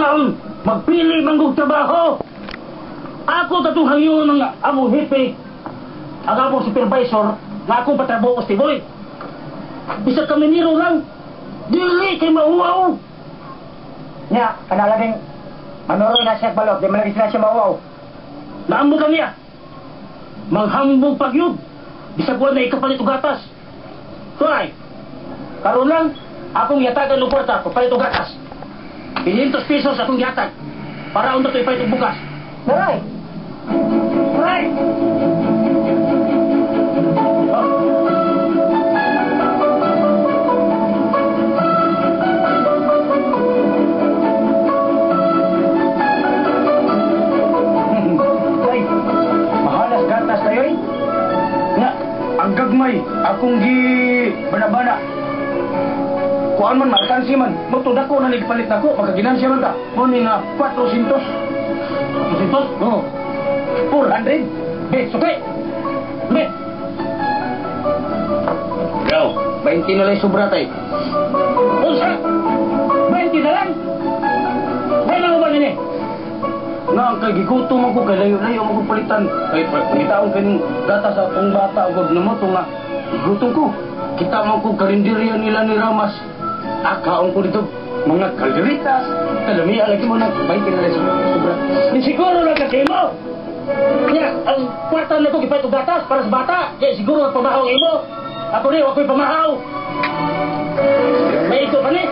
taon, magpili manggog trabaho. Ako tatong hangyo ng among hipi. Ang among supervisor, na akong patrabaho ko si Boy. Bisa kami niro lang. Dili kay mauwaw. Nya, kanala ding manuro na siya balot, di malagi sila siya mauwaw. Naambo lang niya. Manghambog pagyud. Bisa buwan na ikapalit og gatas. Tuay. Karon lang, akong yatagan ng kwarta, papalit og gatas. 500 pesos akong yatag. Para unta to ipalit og bukas. Daray! Daray! Ang gagmay, akong gi bana-bana. Kuan man matansi man, mutod ako na nagpalit nako, magkaginansya man ta. Mo ni nga 400. 400? Oo. 400. Suke. Me. Yo, 20 na lang sobra tay. Unsa? 20 na lang. May lang ba nini? Nga, kay gigutom ako, kay layo-layo ako palitan. Kay pangitaon kaning data sa akong bata o gag na mo nga gigutom ko. Kita mo ko karinderya nila ni Ramas. Akaon ko dito, mga kalderitas. Kalamiya lagi mo na, 20 na lang sobra. Ni siguro na kasi mo. Kaya, ang kwarta na ito, ipahit gatas para sa bata. Kaya siguro pamahaw ang imo. Ako rin, ako'y pamahaw. May ito pa ni.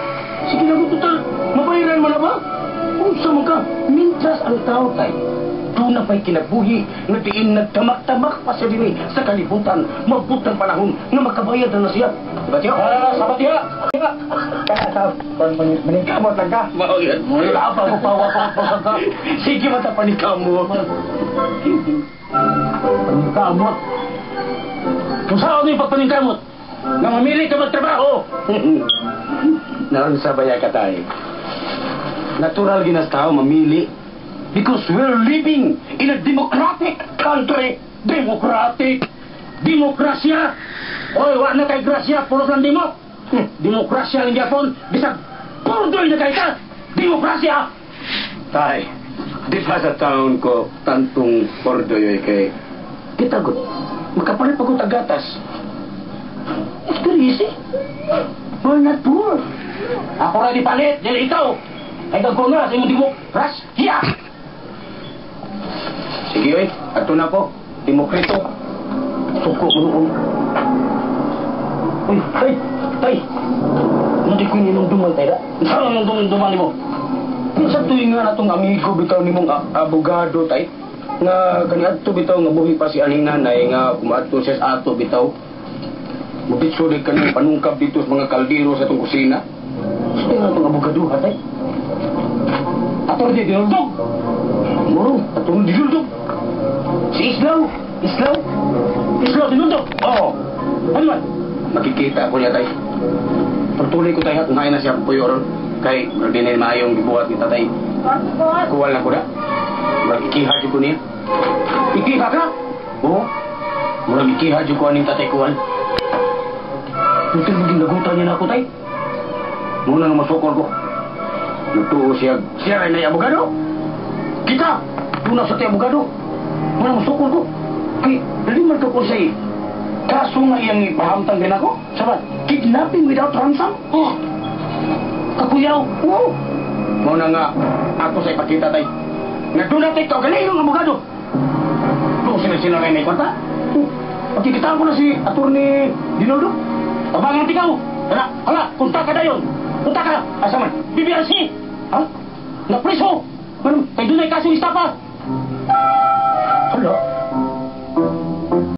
Sige lang, total. Mabayaran mo na ba? Unsa man ka, mintras ang tao tay. Doon na pa'y kinabuhi, na diin nagtamak-tamak pa siya din sa kalibutan, magbutang panahon na makabayad na siya. Diba siya? Sabat siya! Kaya maningkamot lang ka. Mao yan. Wala pa ako pawapak ka. Sige mata paningkamot. Paningkamot? Kung saan yung pagpaningkamot? Na mamili ka magtrabaho. Naroon sa baya ka tayo. Natural ginas tao mamili because we're living in a democratic country. Democratic. Demokrasya. Oy, wala na kay grasya, pulos lang demo. Demokrasya ng Japon, bisag purdoy na kay ka. Demokrasya. Tay, di pa sa taon ko tantong purdoy kay kita good. Makapalit pa ko tagatas. It's very easy. We're not poor. Ako na di palit, dili ikaw. Ay gagawin na, sa imong demokrasya! Sige, oy. Ato na po. Demokrito. Suko mo noon. Uy, tay! Hindi ko ninumduman, tay da? Saan ang ninumduman ni mo? Sa tuwing nga na itong amigo bitaw ni mong abogado, tay. Nga kaniadto bitaw nga buhi pa si aning nanay nga kumaadto siya sa ato bitaw. Mabitsulig ka ng panungkab dito sa mga kaldero sa itong kusina. Gusto nga itong abogado, ha, tay? Ato dia dinuldog. Muro, ato dinuldog. Si Islaw dinuldog. Oo. Ano man? Makikita ko niya tay. Pagtuloy ko tayo kung kaya na siya puyoron. Kay ordinary maayong dibuhat ni tatay. Kuwal na ko na. Magkikihadyo ko niya. Ikiha ka? Oo. Murang ikihadyo ko aning tatay kuwal. Tutil maging nagutan niya na ako tay. Muna nga masukol ko. Lutuo siya rin na abogado. Kita, tuna sa tayo abogado. Walang masukol ko. Kaya, nalimar ka ko sa'yo. Kaso nga iyang ipahamtang din ako. Sabat, kidnapping without ransom? Oh, kakuyaw. Oo. Muna nga, ako sa'yo pakita tayo. Nagdunatay ka, galing yung abogado. Doon sila rin na ikwanta. Pagkikitaan ko na si Atty. Dinoldo. Abangan tikaw. Hala, punta ka na yun. Punta ka! Asa man? BBRC! Ha? Napriso! Manong, kay dunay kasong istapa!